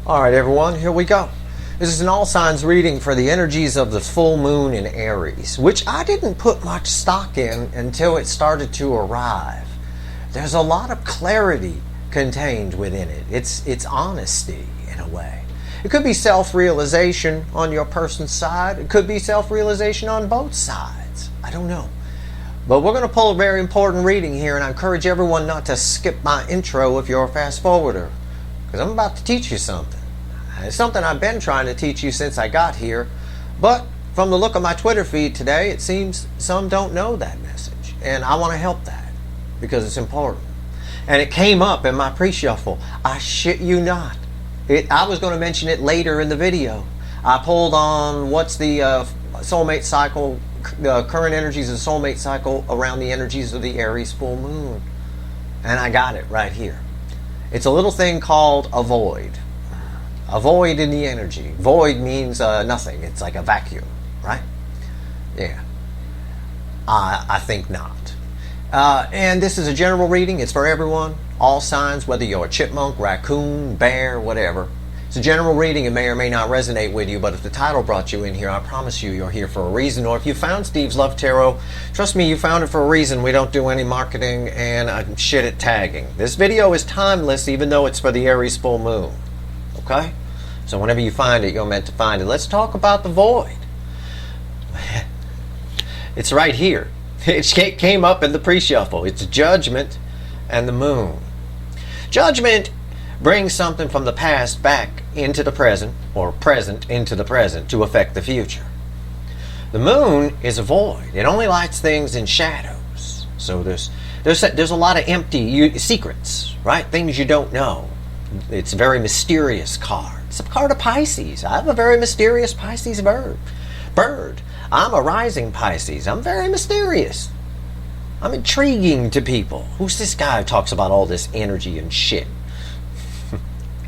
Alright everyone, here we go. This is an all signs reading for the energies of the full moon in Aries, which I didn't put much stock in until it started to arrive. There's a lot of clarity contained within it. It's honesty in a way. It could be self-realization on your person's side. It could be self-realization on both sides. I don't know. But we're going to pull a very important reading here, and I encourage everyone not to skip my intro if you're a fast forwarder, because I'm about to teach you something. It's something I've been trying to teach you since I got here, but from the look of my Twitter feed today, it seems some don't know that message, and I want to help that because it's important. And it came up in my pre-shuffle. I shit you not. I was going to mention it later in the video. I pulled on what's the soulmate cycle, current energies of the soulmate cycle around the energies of the Aries full moon, and I got it right here. It's a little thing called a void. A void in the energy. Void means nothing. It's like a vacuum, right? Yeah. I think not. And this is a general reading. It's for everyone. All signs, whether you're a chipmunk, raccoon, bear, whatever. It's a general reading. It may or may not resonate with you, but if the title brought you in here, I promise you, you're here for a reason. Or if you found Steve's Love Tarot, trust me, you found it for a reason. We don't do any marketing, and I'm shit at tagging. This video is timeless, even though it's for the Aries full moon. Okay? So whenever you find it, you're meant to find it. Let's talk about the void. It's right here. It came up in the pre-shuffle. It's judgment and the moon. Judgment brings something from the past back into the present, or present into the present, to affect the future. The moon is a void. It only lights things in shadows. So there's a lot of empty secrets, right? Things you don't know. It's a very mysterious card. It's a card of Pisces. I have a very mysterious Pisces bird. I'm a rising Pisces. I'm very mysterious. I'm intriguing to people. Who's this guy who talks about all this energy and shit?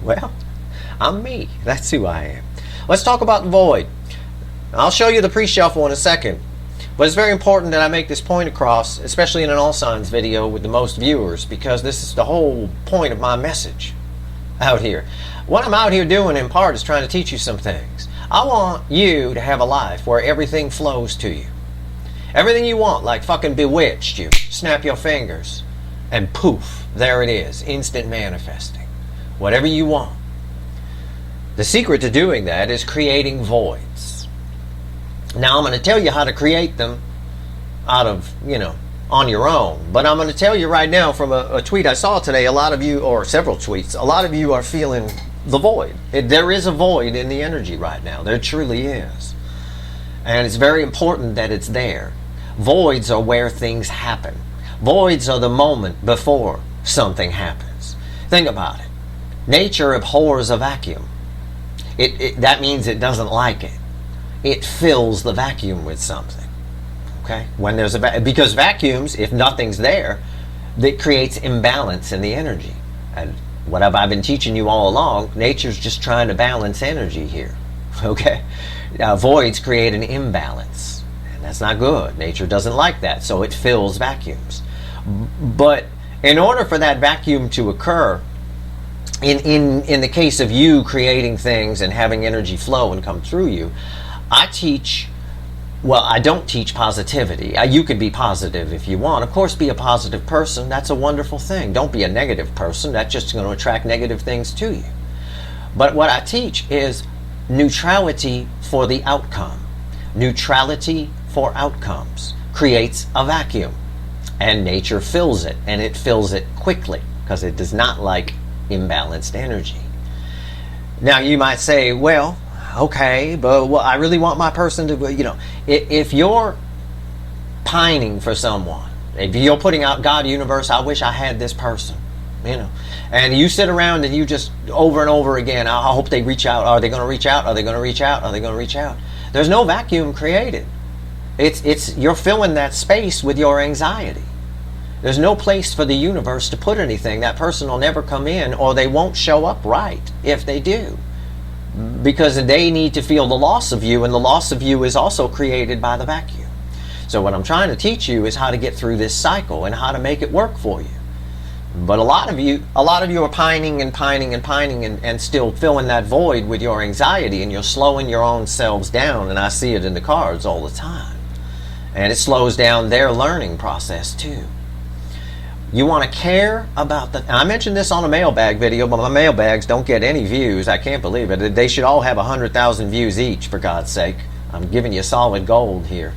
Well, I'm me. That's who I am. Let's talk about the void. I'll show you the pre-shuffle in a second. But it's very important that I make this point across, especially in an all signs video with the most viewers, because this is the whole point of my message out here. What I'm out here doing in part is trying to teach you some things. I want you to have a life where everything flows to you. Everything you want, like fucking Bewitched, you snap your fingers and poof, there it is, instant manifesting. Whatever you want. The secret to doing that is creating voids. Now I'm going to tell you how to create them out of, on your own. But I'm going to tell you right now from a tweet I saw today, a lot of you, or several tweets, a lot of you are feeling the void. There is a void in the energy right now. There truly is. And it's very important that it's there. Voids are where things happen. Voids are the moment before something happens. Think about it. Nature abhors a vacuum. That means it doesn't like it. It fills the vacuum with something. Okay? When there's because vacuums, if nothing's there, that creates imbalance in the energy. And what have I been teaching you all along? Nature's just trying to balance energy here. Okay? Voids create an imbalance. And that's not good. Nature doesn't like that. So it fills vacuums. But in order for that vacuum to occur, in the case of you creating things and having energy flow and come through you, I don't teach positivity. You could be positive if you want. Of course, be a positive person. That's a wonderful thing. Don't be a negative person. That's just going to attract negative things to you. But what I teach is neutrality for the outcome. Neutrality for outcomes creates a vacuum. And nature fills it. And it fills it quickly because it does not like imbalanced energy. Now you might say, well, okay, but I really want my person to, if you're pining for someone, if you're putting out, God, universe, I wish I had this person, and you sit around and you just over and over again, I hope they reach out. Are they going to reach out? Are they going to reach out? Are they going to reach out? There's no vacuum created. You're filling that space with your anxiety. There's no place for the universe to put anything. That person will never come in, or they won't show up right if they do. Because they need to feel the loss of you, and the loss of you is also created by the vacuum. So what I'm trying to teach you is how to get through this cycle and how to make it work for you. But a lot of you are pining and pining and pining and still filling that void with your anxiety, and you're slowing your own selves down, and I see it in the cards all the time. And it slows down their learning process too. You want to care about the... I mentioned this on a mailbag video, but my mailbags don't get any views. I can't believe it. They should all have 100,000 views each, for God's sake. I'm giving you solid gold here.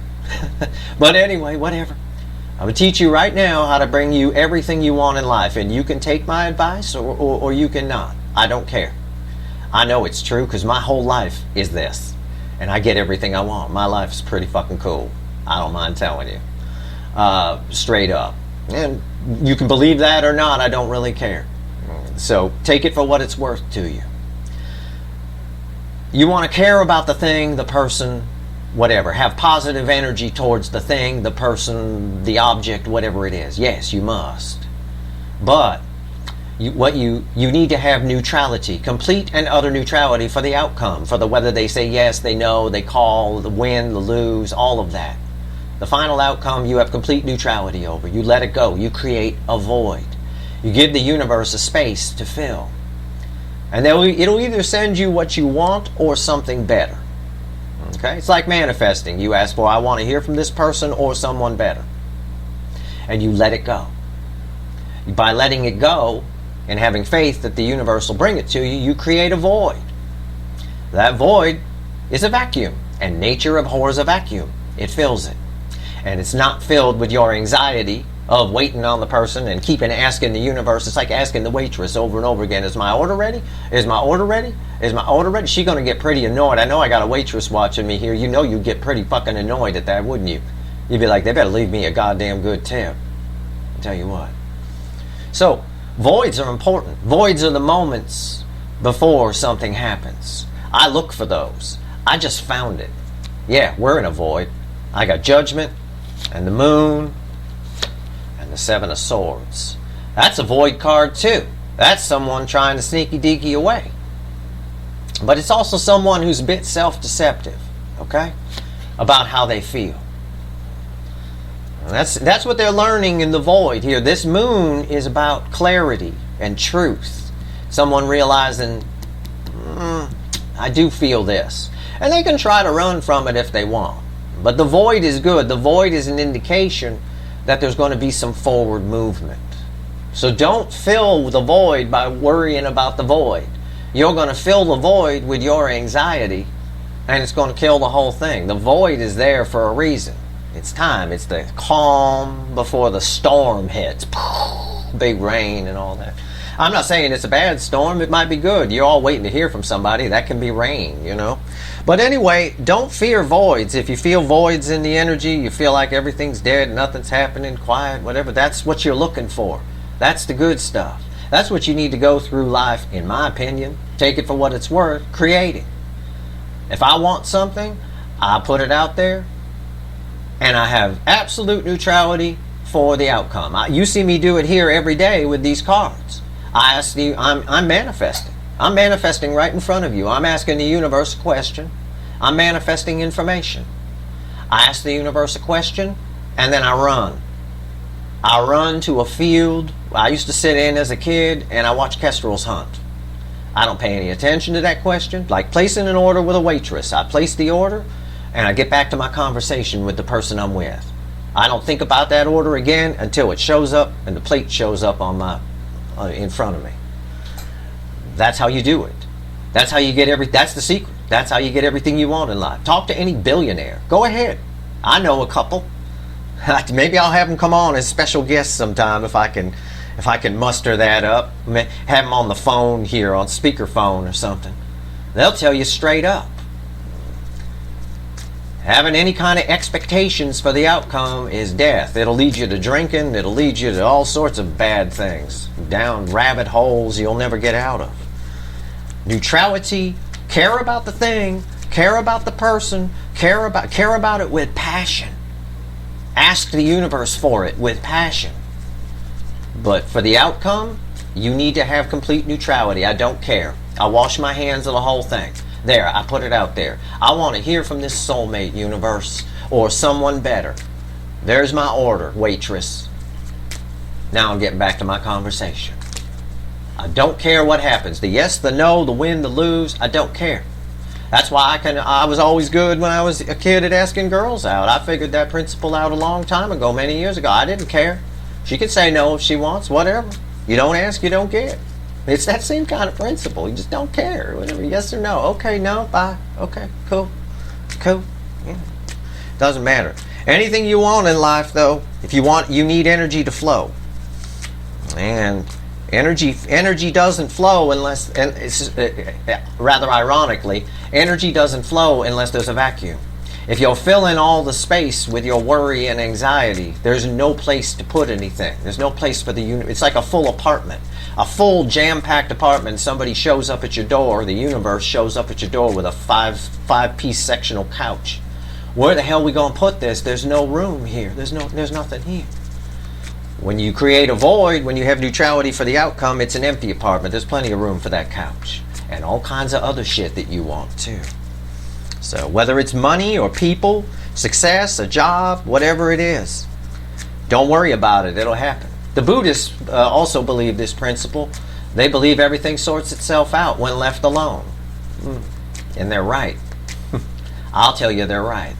But anyway, whatever. I'm going to teach you right now how to bring you everything you want in life. And you can take my advice or you can not. I don't care. I know it's true because my whole life is this. And I get everything I want. My life is pretty fucking cool. I don't mind telling you. Straight up. And you can believe that or not. I don't really care. So take it for what it's worth to you. You want to care about the thing, the person, whatever. Have positive energy towards the thing, the person, the object, whatever it is. Yes, you must. But you need to have neutrality, complete and utter neutrality for the outcome, for the whether they say yes, they no, they call, the win, the lose, all of that. The final outcome you have complete neutrality over. You let it go. You create a void. You give the universe a space to fill. And it'll either send you what you want or something better. Okay? It's like manifesting. You ask for, I want to hear from this person or someone better. And you let it go. By letting it go and having faith that the universe will bring it to you, you create a void. That void is a vacuum. And nature abhors a vacuum. It fills it. And it's not filled with your anxiety of waiting on the person and keeping asking the universe. It's like asking the waitress over and over again, is my order ready? Is my order ready? Is my order ready? She's going to get pretty annoyed. I know I got a waitress watching me here. You know you'd get pretty fucking annoyed at that, wouldn't you? You'd be like, they better leave me a goddamn good tip. I'll tell you what. So, voids are important. Voids are the moments before something happens. I look for those. I just found it. Yeah, we're in a void. I got Judgment and the Moon and the Seven of Swords. That's a void card too. That's someone trying to sneaky deaky away. But it's also someone who's a bit self-deceptive, okay, about how they feel. And that's what they're learning in the void here. This moon is about clarity and truth. Someone realizing, I do feel this. And they can try to run from it if they want. But the void is good. The void is an indication that there's going to be some forward movement. So don't fill the void by worrying about the void. You're going to fill the void with your anxiety, and it's going to kill the whole thing. The void is there for a reason. It's time. It's the calm before the storm hits. Big rain and all that. I'm not saying it's a bad storm. It might be good. You're all waiting to hear from somebody. That can be rain, you know. But anyway, don't fear voids. If you feel voids in the energy, you feel like everything's dead, nothing's happening, quiet, whatever, that's what you're looking for. That's the good stuff. That's what you need to go through life, in my opinion. Take it for what it's worth. Create it. If I want something, I put it out there, and I have absolute neutrality for the outcome. You see me do it here every day with these cards. I ask you, I'm manifesting. I'm manifesting right in front of you. I'm asking the universe a question. I'm manifesting information. I ask the universe a question, and then I run. I run to a field I used to sit in as a kid, and I watch kestrels hunt. I don't pay any attention to that question. Like placing an order with a waitress. I place the order, and I get back to my conversation with the person I'm with. I don't think about that order again until it shows up, and the plate shows up on my in front of me. That's how you do it. That's how you get that's the secret. That's how you get everything you want in life. Talk to any billionaire. Go ahead. I know a couple. Maybe I'll have them come on as special guests sometime if I can muster that up. Have them on the phone here, on speakerphone or something. They'll tell you straight up. Having any kind of expectations for the outcome is death. It'll lead you to drinking. It'll lead you to all sorts of bad things. Down rabbit holes you'll never get out of. Neutrality. Care about the thing. Care about the person. Care about it with passion. Ask the universe for it with passion. But for the outcome, you need to have complete neutrality. I don't care. I wash my hands of the whole thing. There, I put it out there. I want to hear from this soulmate universe or someone better. There's my order, waitress. Now I'm getting back to my conversation. I don't care what happens. The yes, the no, the win, the lose. I don't care. That's why I was always good when I was a kid at asking girls out. I figured that principle out a long time ago, many years ago. I didn't care. She can say no if she wants, whatever. You don't ask, you don't get. It's that same kind of principle. You just don't care. Whatever, yes or no. Okay, no, bye. Okay, cool. Cool. Yeah. Doesn't matter. Anything you want in life, though, if you want, you need energy to flow. And energy doesn't flow unless, and it's, rather ironically, energy doesn't flow unless there's a vacuum. If you'll fill in all the space with your worry and anxiety, there's no place to put anything. There's no place for the universe. It's like a full apartment. A full jam-packed apartment. Somebody shows up at your door, the universe shows up at your door with a five-piece sectional couch. Where the hell are we going to put this? There's no room here. There's nothing here. When you create a void, when you have neutrality for the outcome, it's an empty apartment. There's plenty of room for that couch. And all kinds of other shit that you want too. So whether it's money or people, success, a job, whatever it is, don't worry about it. It'll happen. The Buddhists also believe this principle. They believe everything sorts itself out when left alone. And they're right. I'll tell you they're right.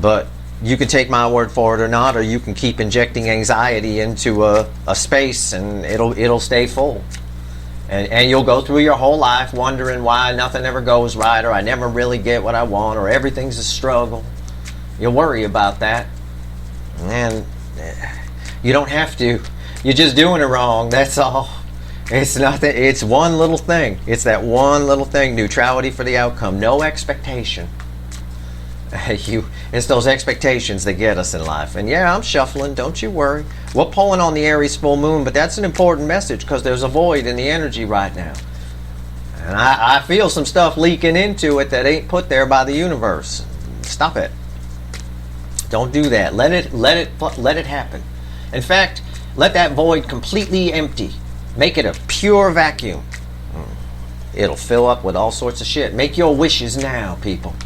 But you can take my word for it or not, or you can keep injecting anxiety into a space and it'll stay full. And you'll go through your whole life wondering why nothing ever goes right, or I never really get what I want, or everything's a struggle. You'll worry about that. And you don't have to. You're just doing it wrong, that's all. It's nothing. It's one little thing. It's that one little thing, neutrality for the outcome. No expectation. It's those expectations that get us in life. And yeah, I'm shuffling, don't you worry. We're pulling on the Aries full moon, but that's an important message because there's a void in the energy right now. And I feel some stuff leaking into it that ain't put there by the universe. Stop it. Don't do that. Let it happen. In fact, let that void completely empty. Make it a pure vacuum. It'll fill up with all sorts of shit. Make your wishes now, people.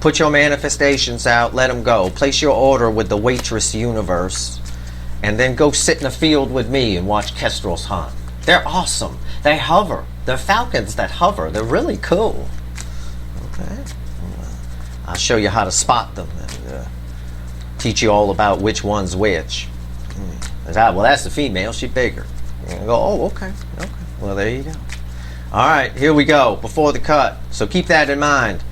Put your manifestations out, let them go. Place your order with the waitress universe. And then go sit in a field with me and watch kestrels hunt. They're awesome. They hover. They're falcons that hover. They're really cool. Okay. I'll show you how to spot them. And teach you all about which one's which. Well, that's the female. She's bigger. You go, oh, okay. Okay. Well, there you go. All right, here we go. Before the cut. So keep that in mind.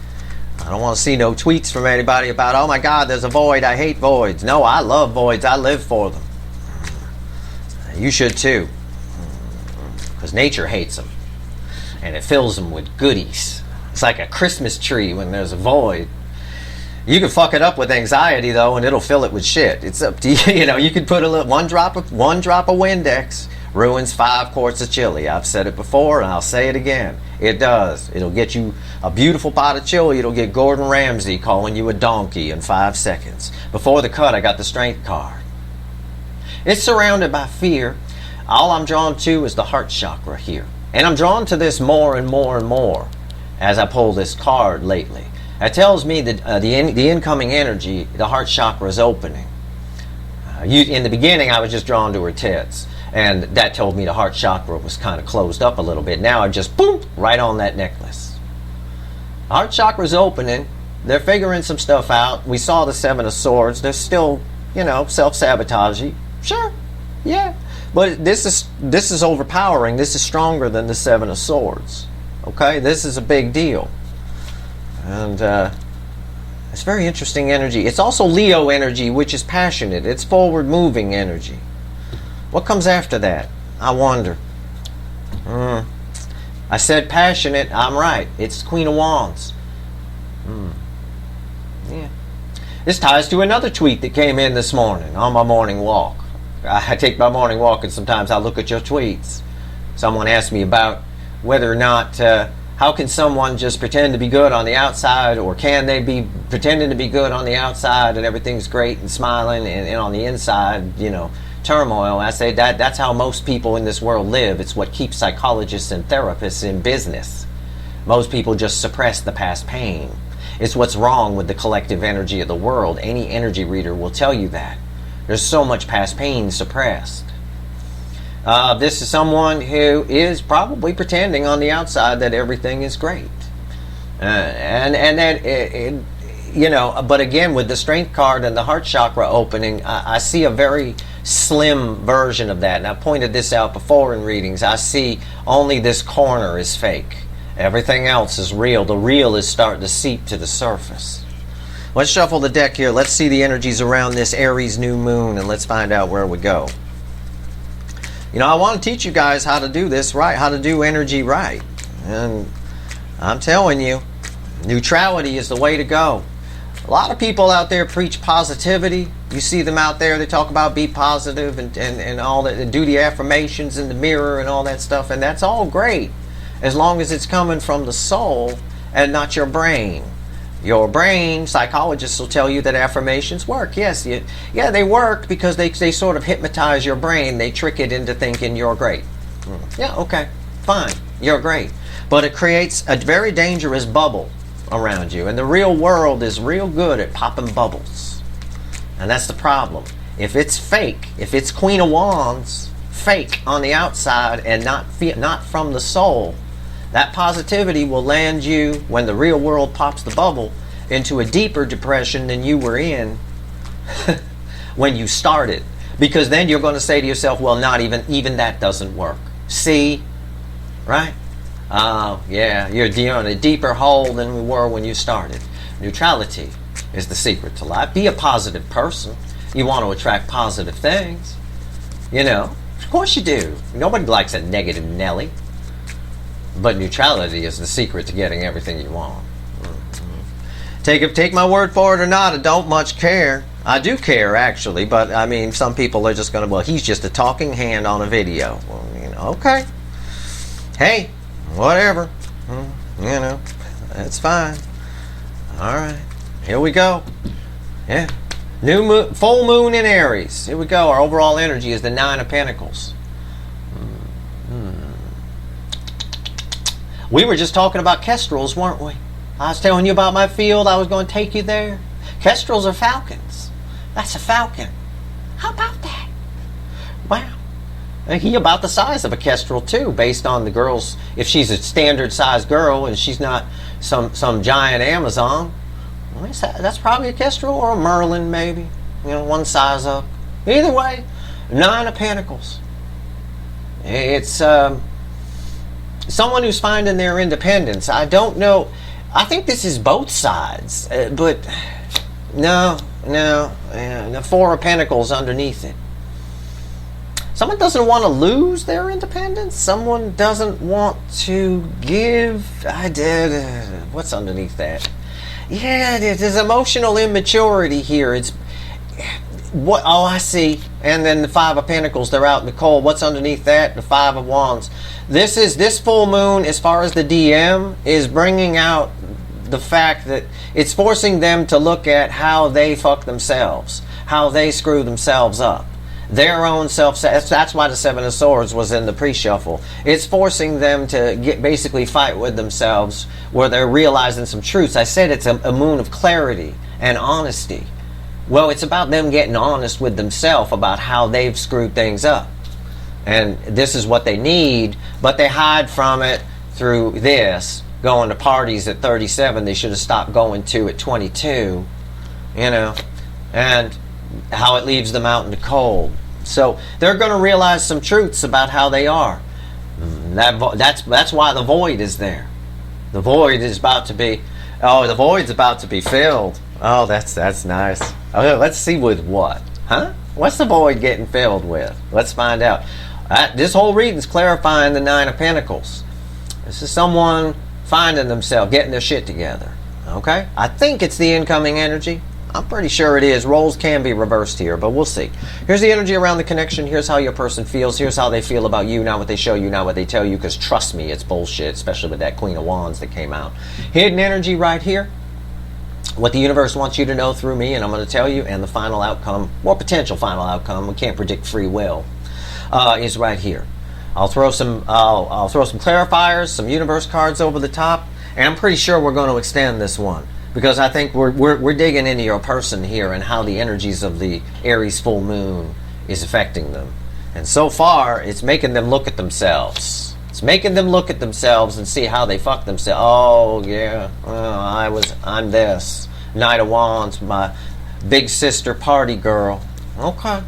I don't want to see no tweets from anybody about, oh my God, there's a void, I hate voids. No, I love voids, I live for them. You should too. Because nature hates them. And it fills them with goodies. It's like a Christmas tree when there's a void. You can fuck it up with anxiety though, and it'll fill it with shit. It's up to you. You know, you could put a little, one drop of Windex ruins 5 quarts of chili. I've said it before and I'll say it again. It does. It'll get you a beautiful pot of chili. It'll get Gordon Ramsay calling you a donkey in 5 seconds. Before the cut, I got the strength card. It's surrounded by fear. All I'm drawn to is the heart chakra here. And I'm drawn to this more and more and more as I pull this card lately. It tells me that the incoming energy, the heart chakra is opening. In the beginning, I was just drawn to her tits. And that told me the heart chakra was kind of closed up a little bit. Now I just, boom, right on that necklace. The heart chakra's opening. They're figuring some stuff out. We saw the 7 of Swords. They're still, you know, self-sabotaging. Sure, yeah. But this is overpowering. This is stronger than the 7 of Swords. Okay, this is a big deal. And it's very interesting energy. It's also Leo energy, which is passionate. It's forward-moving energy. What comes after that? I wonder. I said passionate. I'm right. It's Queen of Wands. Yeah. This ties to another tweet that came in this morning on my morning walk. I take my morning walk and sometimes I look at your tweets. Someone asked me about whether or not, how can someone just pretend to be good on the outside, or can they be pretending to be good on the outside and everything's great and smiling, and on the inside, you know, turmoil. I say that's how most people in this world live. It's what keeps psychologists and therapists in business. Most people just suppress the past pain. It's what's wrong with the collective energy of the world. Any energy reader will tell you that. There's so much past pain suppressed. This is someone who is probably pretending on the outside that everything is great. And that, you know, but again, with the Strength card and the heart chakra opening, I see a very slim version of that. And I pointed this out before in readings. I see only this corner is fake. Everything else is real. The real is starting to seep to the surface. Let's shuffle the deck here. Let's see the energies around this Aries new moon, and let's find out where we go. You know, I want to teach you guys how to do this right, how to do energy right. And I'm telling you, neutrality is the way to go. A lot of people out there preach positivity. You see them out there, they talk about be positive and all that, and do the affirmations in the mirror and all that stuff, and that's all great as long as it's coming from the soul and not your brain. Your brain, psychologists will tell you that affirmations work. Yes, yeah, they work because they sort of hypnotize your brain. They trick it into thinking you're great. Yeah, okay, fine, you're great. But it creates a very dangerous bubble around you. And the real world is real good at popping bubbles. And that's the problem. If it's fake, if it's Queen of Wands, fake on the outside and not from the soul, that positivity will land you, when the real world pops the bubble, into a deeper depression than you were in when you started. Because then you're going to say to yourself, well, not even that doesn't work. See? Right? Yeah, you're in a deeper hole than we were when you started. Neutrality is the secret to life. Be a positive person. You want to attract positive things. You know, of course you do. Nobody likes a negative Nelly. But neutrality is the secret to getting everything you want. Take my word for it or not, I don't much care. I do care, actually, but I mean, some people are just going to, well, he's just a talking hand on a video. Well, you know, okay. Hey, whatever. You know, that's fine. All right, here we go. Yeah. New moon, full moon in Aries. Here we go. Our overall energy is the Nine of Pentacles. We were just talking about kestrels, weren't we? I was telling you about my field. I was going to take you there. Kestrels are falcons. That's a falcon. How about that? Wow. And he about the size of a kestrel, too, based on the girl's... If she's a standard-sized girl and she's not some giant Amazon, well, that's probably a kestrel or a Merlin, maybe. You know, one size up. Either way, Nine of Pentacles. It's... someone who's finding their independence. I don't know. I think this is both sides. But no. The Four of Pentacles underneath it. Someone doesn't want to lose their independence. Someone doesn't want to give. What's underneath that? Yeah, there's emotional immaturity here. It's what? Oh, I see. And then the Five of Pentacles, they're out in the cold. What's underneath that? The Five of Wands. This full moon, as far as the DM, is bringing out the fact that it's forcing them to look at how they fuck themselves, how they screw themselves up, their own self. That's why the Seven of Swords was in the pre-shuffle. It's forcing them to basically fight with themselves, where they're realizing some truths. I said it's a moon of clarity and honesty. Well, it's about them getting honest with themselves about how they've screwed things up. And this is what they need, but they hide from it through this. Going to parties at 37 they should have stopped going to at 22, you know, and how it leaves them out in the cold. So they're going to realize some truths about how they are. That's why the void is there. The void is about to be, the void's about to be filled. Oh, that's nice. Okay, let's see with what, huh? What's the void getting filled with? Let's find out. This whole reading's clarifying the Nine of Pentacles. This is someone finding themselves, getting their shit together. Okay? I think it's the incoming energy. I'm pretty sure it is. Roles can be reversed here, but we'll see. Here's the energy around the connection. Here's how your person feels. Here's how they feel about you, not what they show you, not what they tell you, because trust me, it's bullshit, especially with that Queen of Wands that came out. Hidden energy right here. What the universe wants you to know through me, and I'm going to tell you, and the final outcome, or potential final outcome, we can't predict free will, is right here. I'll throw some clarifiers, some universe cards over the top, and I'm pretty sure we're going to extend this one, because I think we're digging into your person here and how the energies of the Aries full moon is affecting them. And so far, it's making them look at themselves. It's making them look at themselves and see how they fuck themselves. Oh, yeah, I'm this. Knight of Wands, my big sister party girl. Okay.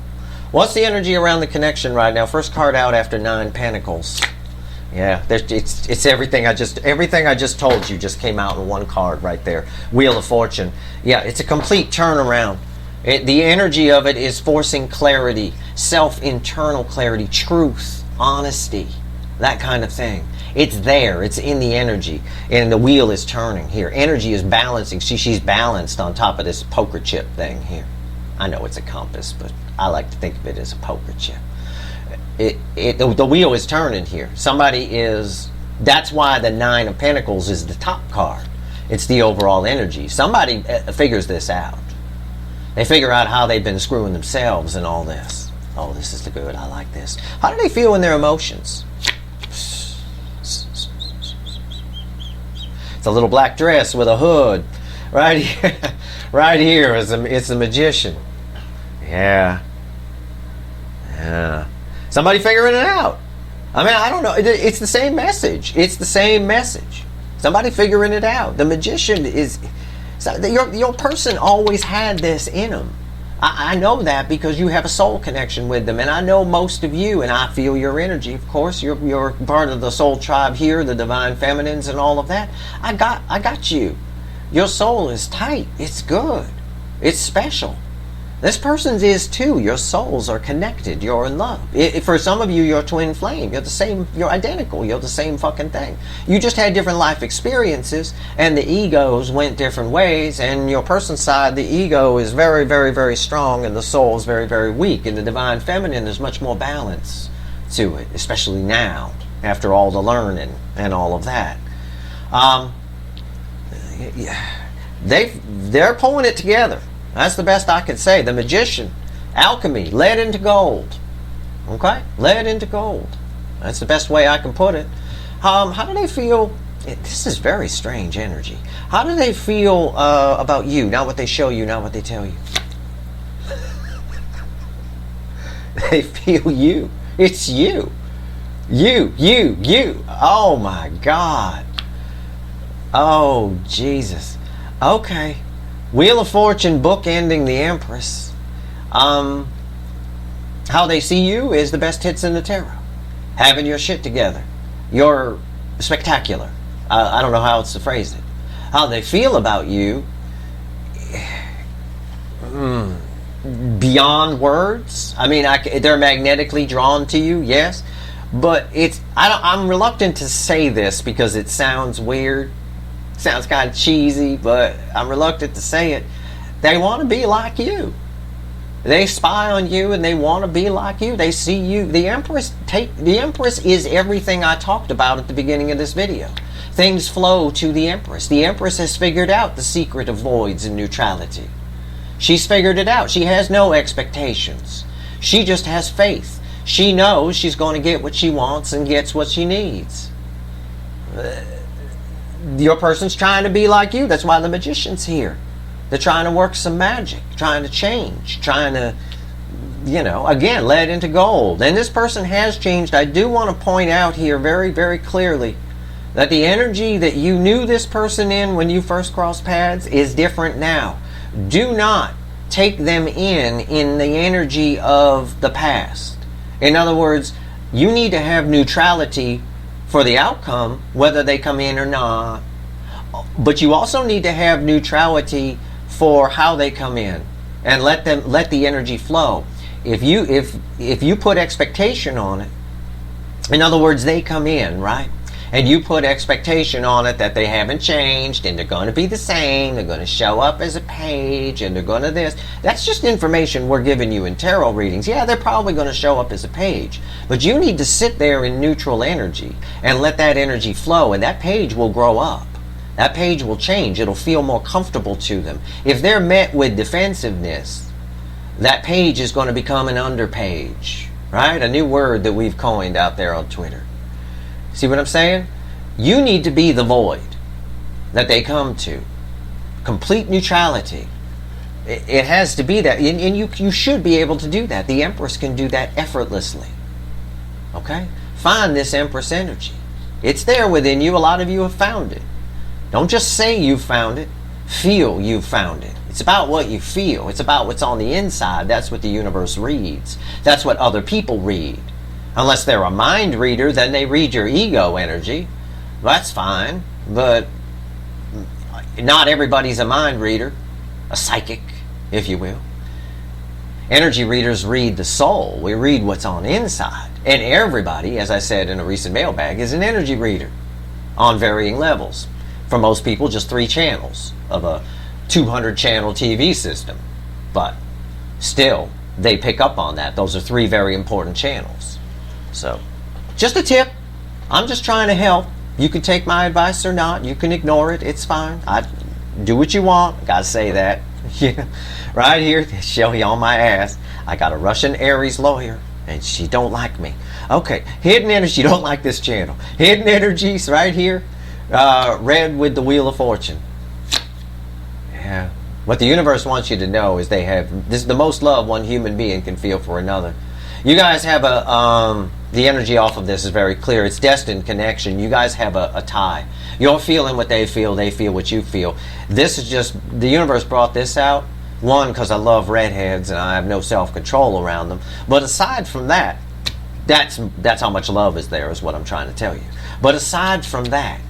What's the energy around the connection right now? First card out after 9 Pentacles. Yeah, it's everything I just told you just came out in one card right there. Wheel of Fortune. Yeah, it's a complete turnaround. The energy of it is forcing clarity, internal clarity, truth, honesty, that kind of thing. It's there. It's in the energy. And the wheel is turning here. Energy is balancing. She's balanced on top of this poker chip thing here. I know it's a compass, but I like to think of it as a poker chip. The wheel is turning here. That's why the 9 of Pentacles is the top card. It's the overall energy. Somebody figures this out. They figure out how they've been screwing themselves and all this. Oh, this is the good. I like this. How do they feel in their emotions? It's a little black dress with a hood. Right here. Right here is it's a magician. Yeah. Yeah. Somebody figuring it out. I mean, I don't know. It's the same message. It's the same message. Somebody figuring it out. The magician is... Your person always had this in them. I know that because you have a soul connection with them. And I know most of you, and I feel your energy, of course. You're part of the soul tribe here, the divine feminines and all of that. I got you. Your soul is tight. It's good. It's special. This person's is too. Your souls are connected. You're in love. For some of you, you're twin flame. You're the same. You're identical. You're the same fucking thing. You just had different life experiences, and the egos went different ways. And your person's side, the ego is very, very, very strong, and the soul is very, very weak. And the divine feminine, there's much more balance to it, especially now, after all the learning and all of that. They're pulling it together. That's the best I could say. The magician, alchemy, lead into gold. Okay? Lead into gold. That's the best way I can put it. How do they feel? This is very strange energy. How do they feel about you? Not what they show you, not what they tell you. They feel you. It's you. You. Oh my God. Oh, Jesus. Okay. Wheel of Fortune bookending the Empress. How they see you is the best hits in the tarot. Having your shit together. You're spectacular. I don't know how else to phrase it. How they feel about you, beyond words. I mean, they're magnetically drawn to you, yes. But I'm reluctant to say this because it sounds weird. Sounds kind of cheesy, but I'm reluctant to say it. They want to be like you. They spy on you and they want to be like you. They see you. The Empress is everything I talked about at the beginning of this video. Things flow to the Empress. The Empress has figured out the secret of voids and neutrality. She's figured it out. She has no expectations. She just has faith. She knows she's going to get what she wants and gets what she needs. Your person's trying to be like you. That's why the magician's here. They're trying to work some magic, trying to change, trying to, again, lead into gold. And this person has changed. I do want to point out here very, very clearly that the energy that you knew this person in when you first crossed paths is different now. Do not take them in the energy of the past. In other words, you need to have neutrality for the outcome, whether they come in or not. But you also need to have neutrality for how they come in, and let the energy flow. If you put expectation on it, in other words, they come in, right? And you put expectation on it that they haven't changed and they're going to be the same, they're going to show up as a page and they're going to this. That's just information we're giving you in tarot readings. Yeah, they're probably going to show up as a page. But you need to sit there in neutral energy and let that energy flow, and that page will grow up. That page will change. It'll feel more comfortable to them. If they're met with defensiveness, that page is going to become an underpage, right? A new word that we've coined out there on Twitter. See what I'm saying? You need to be the void that they come to. Complete neutrality. It has to be that. And you should be able to do that. The Empress can do that effortlessly. Okay? Find this Empress energy. It's there within you. A lot of you have found it. Don't just say you found it. Feel you found it. It's about what you feel. It's about what's on the inside. That's what the universe reads. That's what other people read. Unless they're a mind reader, then they read your ego energy. That's fine. But not everybody's a mind reader. A psychic, if you will. Energy readers read the soul. We read what's on the inside. And everybody, as I said in a recent mailbag, is an energy reader on varying levels. For most people, just 3 channels of a 200 channel TV system. But still, they pick up on that. Those are 3 very important channels. So, just a tip. I'm just trying to help. You can take my advice or not. You can ignore it. It's fine. Do what you want. I gotta say that. Yeah. Right here, Shelly on my ass. I got a Russian Aries lawyer, and she don't like me. Okay, hidden energy. You don't like this channel. Hidden energies right here. Red with the Wheel of Fortune. Yeah. What the universe wants you to know is this is the most love one human being can feel for another. You guys have the energy off of this is very clear. It's destined connection. You guys have a tie. You're feeling what they feel what you feel. This is just, the universe brought this out. One, because I love redheads and I have no self-control around them. But aside from that, that's how much love is there, is what I'm trying to tell you. But aside from that,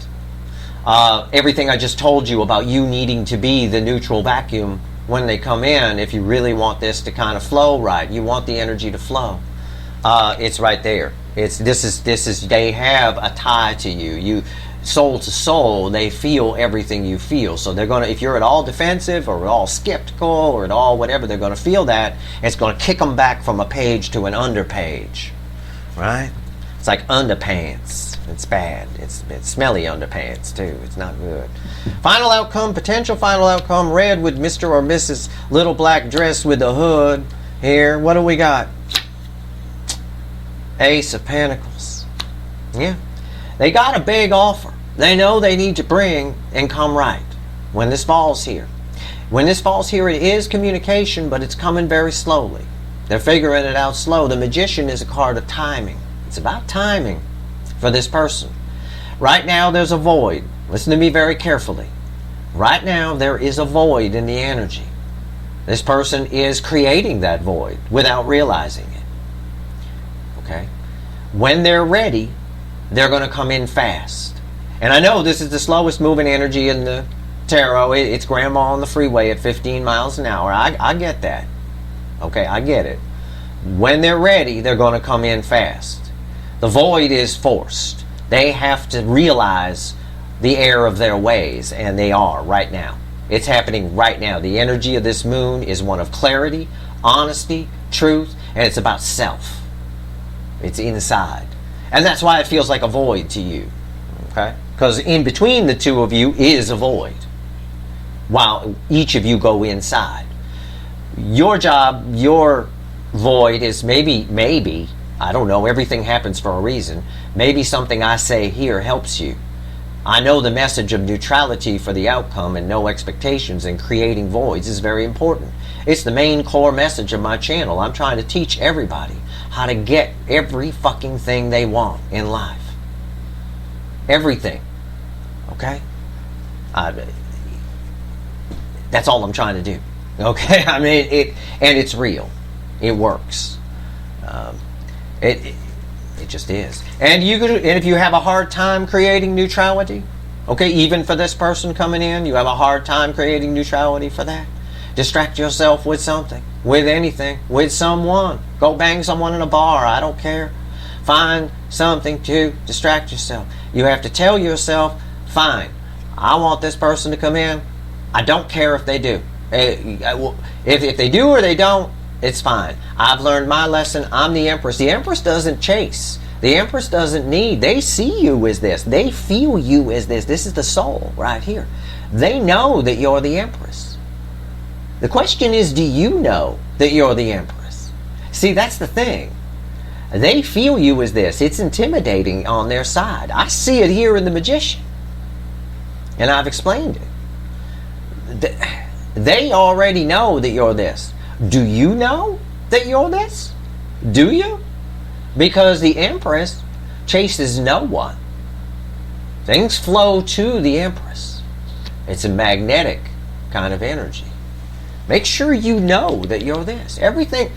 everything I just told you about you needing to be the neutral vacuum when they come in, if you really want this to kind of flow right, you want the energy to flow, it's right there. This is they have a tie to you. Soul to soul, they feel everything you feel. So they're gonna, if you're at all defensive or at all skeptical or at all whatever, they're gonna feel that. It's gonna kick them back from a page to an underpage, right? It's like underpants. It's bad. It's smelly underpants too. It's not good. Final outcome, potential final outcome, red with Mr. or Mrs. Little Black Dress with the hood here. What do we got? Ace of Pentacles. Yeah. They got a big offer. They know they need to bring and come right when this falls here. When this falls here, it is communication, but it's coming very slowly. They're figuring it out slow. The Magician is a card of timing. It's about timing for this person. Right now, there's a void. Listen to me very carefully. Right now, there is a void in the energy. This person is creating that void without realizing it. Okay? When they're ready, they're going to come in fast. And I know this is the slowest moving energy in the tarot. It's grandma on the freeway at 15 miles an hour. I get that. Okay, I get it. When they're ready, they're going to come in fast. The void is forced. They have to realize the error of their ways, and they are right now. It's happening right now. The energy of this moon is one of clarity, honesty, truth, and it's about self. It's inside. And that's why it feels like a void to you. Okay? Because in between the two of you is a void, while each of you go inside. Your job, your void is maybe, I don't know, everything happens for a reason. Maybe something I say here helps you. I know the message of neutrality for the outcome and no expectations and creating voids is very important. It's the main core message of my channel. I'm trying to teach everybody how to get every fucking thing they want in life. Everything. Okay? That's all I'm trying to do. Okay? I mean, it's real. It works. It just is. And if you have a hard time creating neutrality, okay, even for this person coming in, you have a hard time creating neutrality for that. Distract yourself with something, with anything, with someone. Go bang someone in a bar, I don't care. Find something to distract yourself. You have to tell yourself, fine, I want this person to come in. I don't care if they do. If they do or they don't, it's fine. I've learned my lesson. I'm the Empress. The Empress doesn't chase. The Empress doesn't need. They see you as this. They feel you as this. This is the soul right here. They know that you're the Empress. The question is, do you know that you're the Empress? See, that's the thing. They feel you as this. It's intimidating on their side. I see it here in the Magician. And I've explained it. They already know that you're this. Do you know that you're this? Do you? Because the Empress chases no one. Things flow to the Empress. It's a magnetic kind of energy. Make sure you know that you're this. Everything,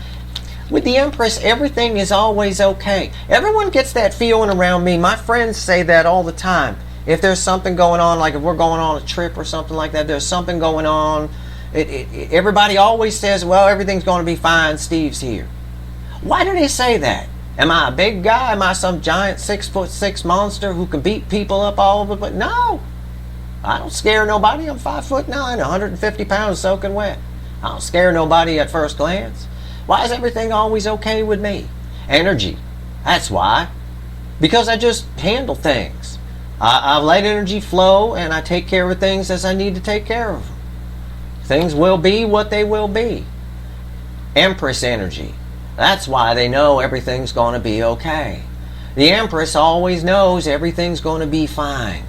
with the Empress, everything is always okay. Everyone gets that feeling around me. My friends say that all the time. If there's something going on, like if we're going on a trip or something like that, there's something going on. Everybody always says, well, everything's going to be fine. Steve's here. Why do they say that? Am I a big guy? Am I some giant 6'6" monster who can beat people up all over? But no, I don't scare nobody. I'm 5'9", 150 pounds soaking wet. I don't scare nobody at first glance. Why is everything always okay with me? Energy. That's why. Because I just handle things. I let energy flow, and I take care of things as I need to take care of them. Things will be what they will be. Empress energy. That's why they know everything's going to be okay. The Empress always knows everything's going to be fine.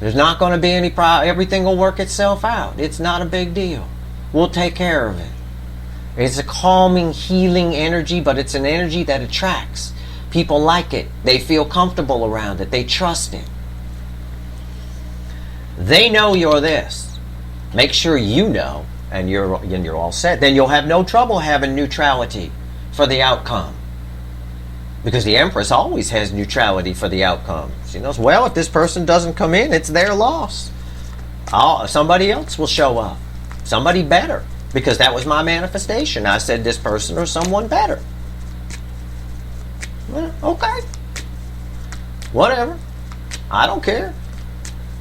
There's not going to be any problem. Everything will work itself out. It's not a big deal. We'll take care of it. It's a calming, healing energy, but it's an energy that attracts. People like it. They feel comfortable around it. They trust it. They know you're this. Make sure you know, and you're all set. Then you'll have no trouble having neutrality for the outcome. Because the Empress always has neutrality for the outcome. She knows, well, if this person doesn't come in, it's their loss. Somebody else will show up. Somebody better. Because that was my manifestation. I said this person or someone better. Well, okay. Whatever. I don't care.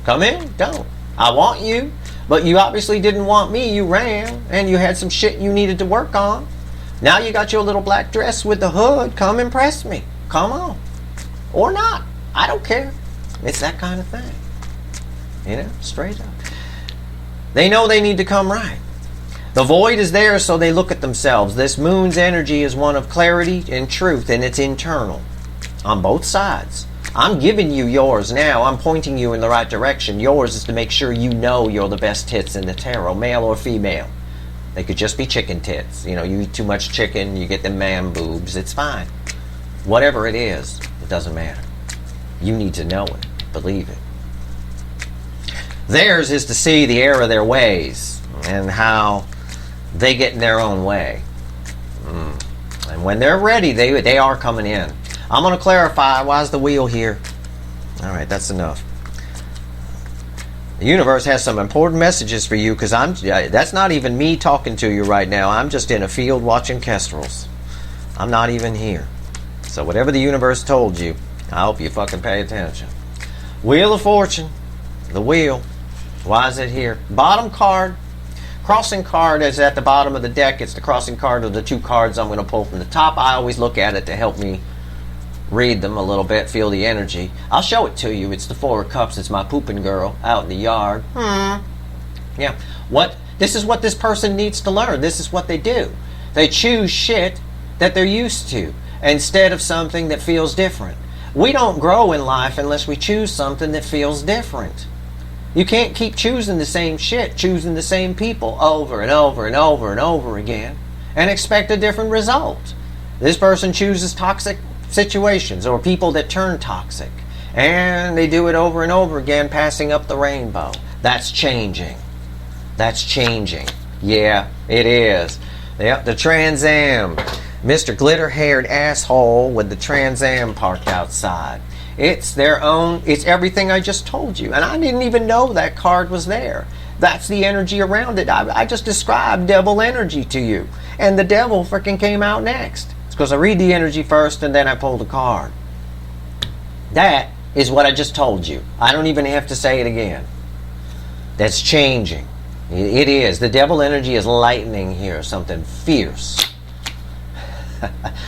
Come in. Don't. I want you. But you obviously didn't want me. You ran. And you had some shit you needed to work on. Now you got your little black dress with the hood. Come impress me. Come on. Or not. I don't care. It's that kind of thing. You know, straight up. They know they need to come right. The void is there, so they look at themselves. This moon's energy is one of clarity and truth, and it's internal. On both sides. I'm giving you yours now. I'm pointing you in the right direction. Yours is to make sure you know you're the best tits in the tarot, male or female. They could just be chicken tits. You know, you eat too much chicken, you get the man boobs. It's fine. Whatever it is, it doesn't matter. You need to know it. Believe it. Theirs is to see the error of their ways and how they get in their own way. And when they're ready, they are coming in. I'm going to clarify. Why is the wheel here? All right, that's enough. The universe has some important messages for you, because that's not even me talking to you right now. I'm just in a field watching kestrels. I'm not even here. So whatever the universe told you, I hope you fucking pay attention. Wheel of Fortune. The wheel. Why is it here? Bottom card. Crossing card is at the bottom of the deck. It's the crossing card of the two cards I'm going to pull from the top. I always look at it to help me read them a little bit, feel the energy. I'll show it to you. It's the Four of Cups. It's my pooping girl out in the yard. Yeah. This is what this person needs to learn. This is what they do. They choose shit that they're used to instead of something that feels different. We don't grow in life unless we choose something that feels different. You can't keep choosing the same shit, choosing the same people over and over and over and over again and expect a different result. This person chooses toxic situations or people that turn toxic, and they do it over and over again, passing up the rainbow. That's changing. That's changing. Yeah, it is. Yep, the Trans Am. Mr. Glitter-haired asshole with the Trans Am parked outside. It's their own, it's everything I just told you. And I didn't even know that card was there. That's the energy around it. I just described devil energy to you. And the devil freaking came out next. It's because I read the energy first and then I pull the card. That is what I just told you. I don't even have to say it again. That's changing. It is. The devil energy is lightning here. Something fierce.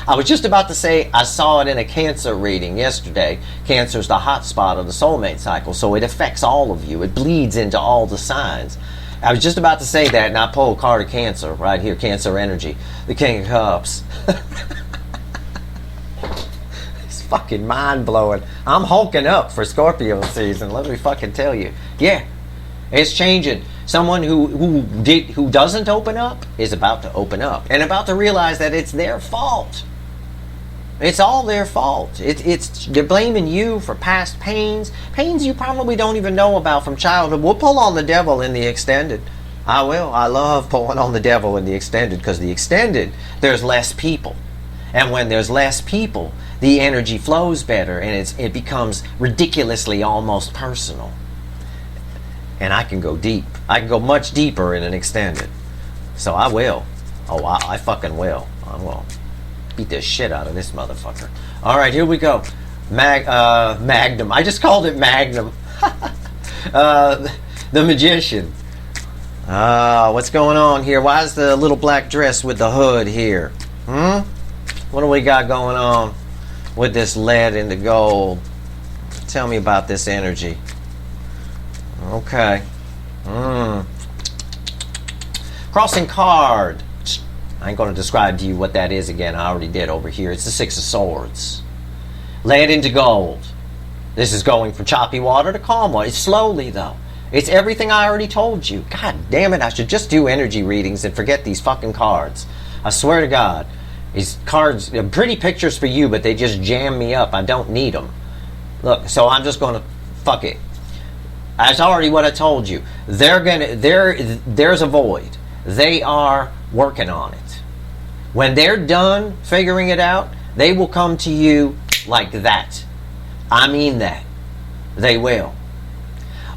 I was just about to say I saw it in a Cancer reading yesterday. Cancer is the hot spot of the soulmate cycle, so it affects all of you. It bleeds into all the signs. I was just about to say that, and I pulled a card of Cancer right here, Cancer energy, the King of Cups. It's fucking mind-blowing. I'm hulking up for Scorpio season, let me fucking tell you. Yeah, it's changing. Someone who doesn't open up is about to open up and about to realize that it's their fault. It's all their fault. They're blaming you for past pains you probably don't even know about from childhood. We'll pull on the devil in the extended. I will. I love pulling on the devil in the extended, because the extended, there's less people. And when there's less people, the energy flows better, and it becomes ridiculously almost personal. And I can go deep. I can go much deeper in an extended. So I will. Oh, I fucking will. I will beat the shit out of this motherfucker. All right, here we go. Magnum. I just called it Magnum. The Magician. What's going on here? Why is the little black dress with the hood here? What do we got going on with this lead and the gold? Tell me about this energy. Okay. Crossing card. I ain't going to describe to you what that is again. I already did over here. It's the Six of Swords. Lead into gold. This is going from choppy water to calm water. It's slowly, though. It's everything I already told you. God damn it, I should just do energy readings and forget these fucking cards. I swear to God. These cards, they're pretty pictures for you, but they just jam me up. I don't need them. Look, so I'm just going to fuck it. That's already what I told you. There's a void. They are working on it. When they're done figuring it out, they will come to you like that. I mean that. They will.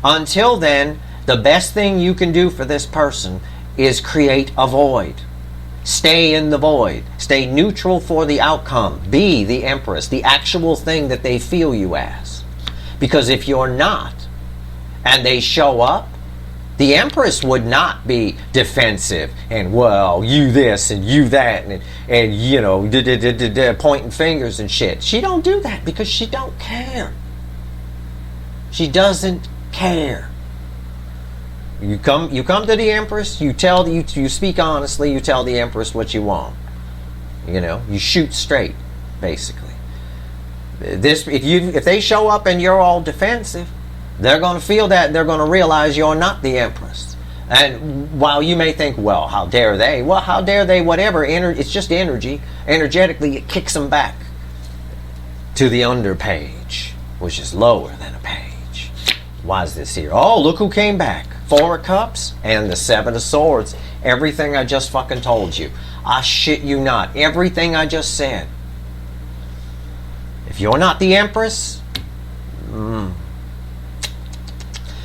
Until then, the best thing you can do for this person is create a void. Stay in the void. Stay neutral for the outcome. Be the Empress, the actual thing that they feel you as. Because if you're not, and they show up, the Empress would not be defensive and, well, you this and you that and you know, pointing fingers and shit. She don't do that because she don't care. She doesn't care. You come to the Empress, you speak honestly, you tell the Empress what you want. You know, you shoot straight, basically. If they show up and you're all defensive, they're going to feel that, and they're going to realize you're not the Empress. And while you may think, well, how dare they? Well, how dare they? Whatever. It's just energy. Energetically, it kicks them back to the underpage, which is lower than a page. Why is this here? Oh, look who came back. Four of Cups and the Seven of Swords. Everything I just fucking told you. I shit you not. Everything I just said. If you're not the Empress,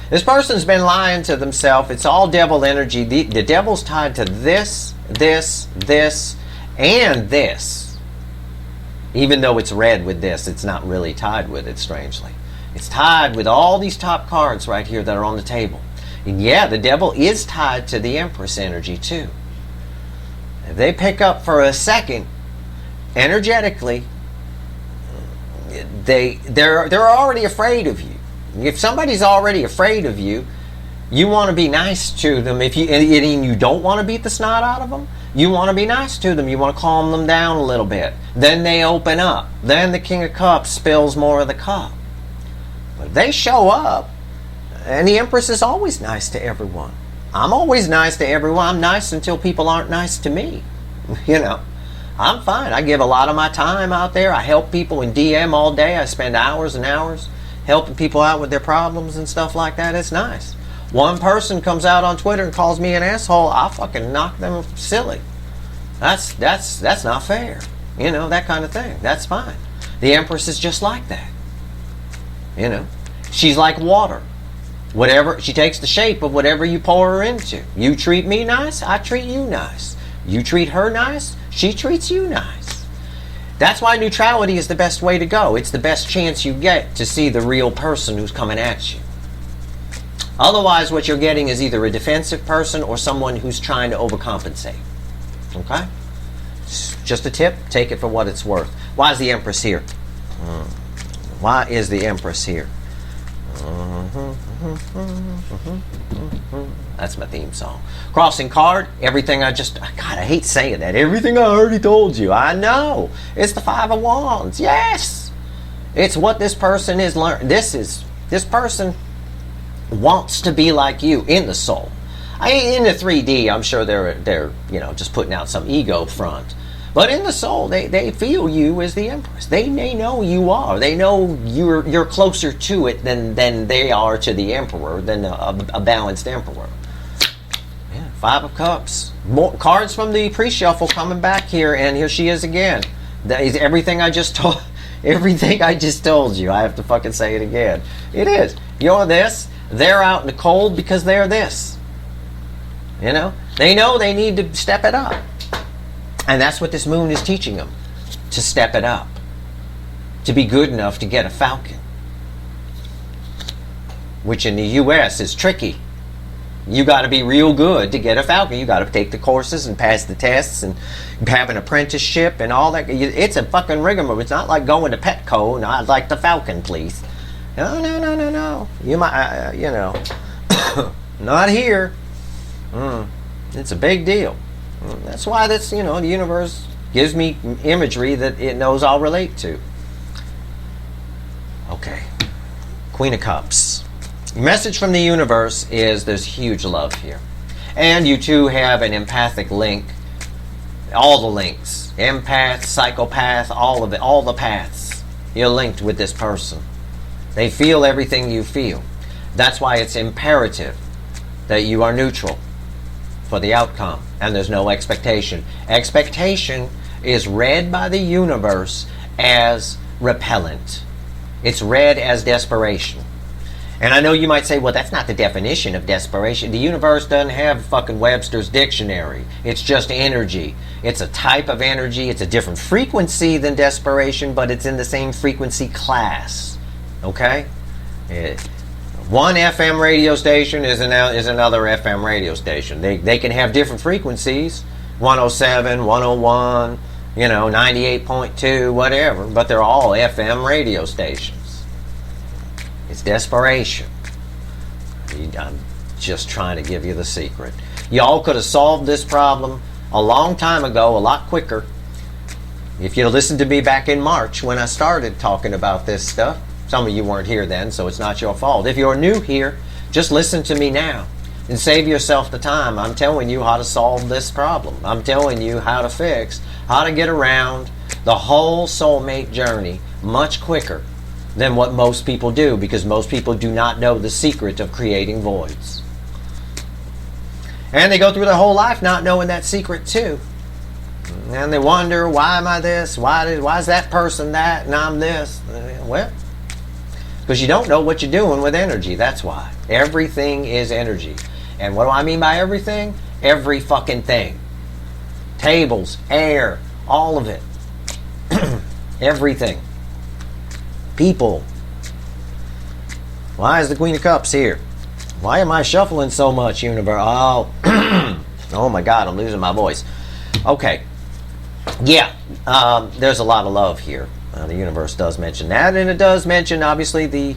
this person's been lying to themselves. It's all devil energy. The devil's tied to this, and this. Even though it's red with this, it's not really tied with it, strangely. It's tied with all these top cards right here that are on the table. And yeah, the devil is tied to the Empress energy too. If they pick up for a second, energetically, they're already afraid of you. If somebody's already afraid of you, you want to be nice to them. If you don't want to beat the snot out of them, you want to be nice to them. You want to calm them down a little bit. Then they open up. Then the King of Cups spills more of the cup. But they show up, and the Empress is always nice to everyone. I'm always nice to everyone. I'm nice until people aren't nice to me. You know, I'm fine. I give a lot of my time out there. I help people in DM all day. I spend hours and hours helping people out with their problems and stuff like that. It's nice. One person comes out on Twitter and calls me an asshole, I'll fucking knock them silly. That's not fair. You know, that kind of thing. That's fine. The Empress is just like that. You know, she's like water. Whatever, she takes the shape of whatever you pour her into. You treat me nice, I treat you nice. You treat her nice, she treats you nice. That's why neutrality is the best way to go. It's the best chance you get to see the real person who's coming at you. Otherwise, what you're getting is either a defensive person or someone who's trying to overcompensate. Okay? Just a tip. Take it for what it's worth. Why is the Empress here? Why is the Empress here? That's my theme song. Crossing card. Everything God, I hate saying that. Everything I already told you. I know. It's the Five of Wands. Yes. It's what this person is learning. This person wants to be like you in the soul. In the 3D, I'm sure they're just putting out some ego front. But in the soul, they feel you as the empress. They know you are. They know you're closer to it than they are to the emperor, than a balanced emperor. Yeah, Five of Cups. More cards from the pre-shuffle coming back here, and here she is again. That is everything I just told. Everything I just told you. I have to fucking say it again. It is. You're this. They're out in the cold because they're this. You know? They know they need to step it up. And that's what this moon is teaching them. To step it up. To be good enough to get a falcon. Which in the U.S. is tricky. You got to be real good to get a falcon. You got to take the courses and pass the tests and have an apprenticeship and all that. It's a fucking rigmarole. It's not like going to Petco. No, I'd like the falcon, please. No. You might, you know, not here. It's a big deal. That's why this, you know, the universe gives me imagery that it knows I'll relate to. Okay. Queen of Cups. Message from the universe is there's huge love here. And you two have an empathic link. All the links. Empath, psychopath, all of it. All the paths. You're linked with this person. They feel everything you feel. That's why it's imperative that you are neutral for the outcome. And there's no expectation. Expectation is read by the universe as repellent. It's read as desperation. And I know you might say, well, that's not the definition of desperation. The universe doesn't have fucking Webster's dictionary. It's just energy. It's a type of energy. It's a different frequency than desperation, but it's in the same frequency class. Okay? One FM radio station is another FM radio station. They can have different frequencies. 107, 101, 98.2, whatever. But they're all FM radio stations. It's desperation. I'm just trying to give you the secret. Y'all could have solved this problem a long time ago, a lot quicker, if you'd listened to me back in March when I started talking about this stuff. Some of you weren't here then, so it's not your fault. If you're new here, just listen to me now and save yourself the time. I'm telling you how to solve this problem. I'm telling you how to fix, how to get around the whole soulmate journey much quicker than what most people do, because most people do not know the secret of creating voids. And they go through their whole life not knowing that secret too. And they wonder, why am I this? Why is that person that and I'm this? Well, because you don't know what you're doing with energy. That's why. Everything is energy. And what do I mean by everything? Every fucking thing. Tables, air, all of it. Everything. People. Why is the Queen of Cups here? Why am I shuffling so much, universe? Oh my God, I'm losing my voice. Okay. Yeah, there's a lot of love here. The universe does mention that, and it does mention, obviously, the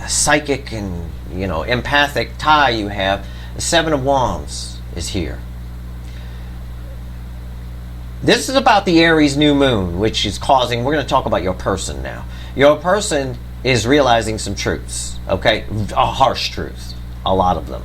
psychic and, empathic tie you have. The Seven of Wands is here. This is about the Aries new moon, which is causing, we're going to talk about your person now. Your person is realizing some truths, okay? Harsh truths, a lot of them.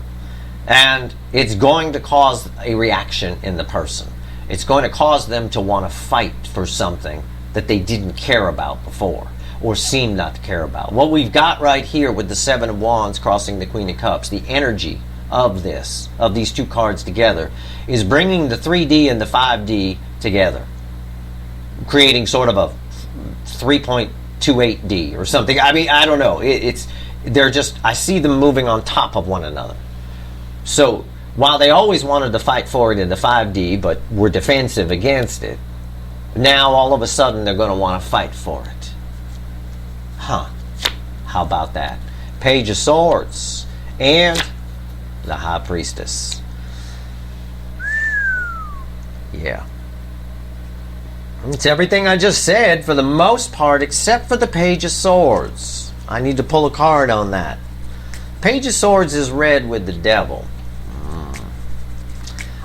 And it's going to cause a reaction in the person. It's going to cause them to want to fight for something that they didn't care about before, or seem not to care about. What we've got right here with the Seven of Wands crossing the Queen of Cups, the energy of these two cards together, is bringing the 3D and the 5D together, creating sort of a 3.28D or something. I mean, I don't know. They're just, I see them moving on top of one another. So while they always wanted to fight for it in the 5D, but were defensive against it, now all of a sudden they're going to want to fight for it. Huh. How about that? Page of Swords and the High Priestess. Yeah. It's everything I just said for the most part, except for the Page of Swords. I need to pull a card on that. Page of Swords is read with the Devil.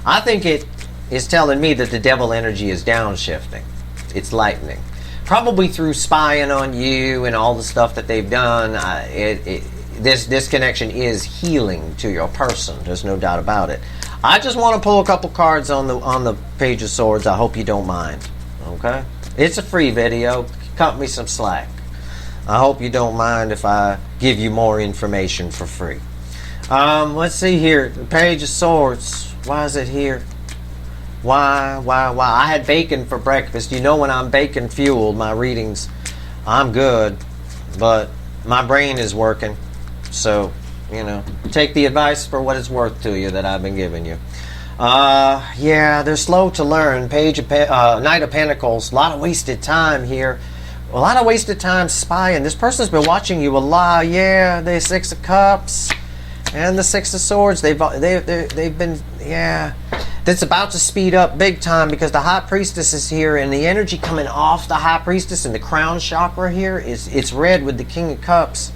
I think it is telling me that the devil energy is downshifting. It's lightening. Probably through spying on you and all the stuff that they've done. This connection is healing to your person. There's no doubt about it. I just want to pull a couple cards on the Page of Swords. I hope you don't mind. Okay? It's a free video. Cut me some slack. I hope you don't mind if I give you more information for free. Let's see here. The Page of Swords. Why is it here? Why? I had bacon for breakfast. You know, when I'm bacon fueled, my readings, I'm good. But my brain is working. So, you know, take the advice for what it's worth to you that I've been giving you. Yeah, they're slow to learn. Knight of Pentacles. A lot of wasted time here. A lot of wasted time spying. This person's been watching you a lot. Yeah, the Six of Cups and the Six of Swords. They've been, yeah. That's about to speed up big time because the High Priestess is here, and the energy coming off the High Priestess and the crown chakra here it's red with the King of Cups.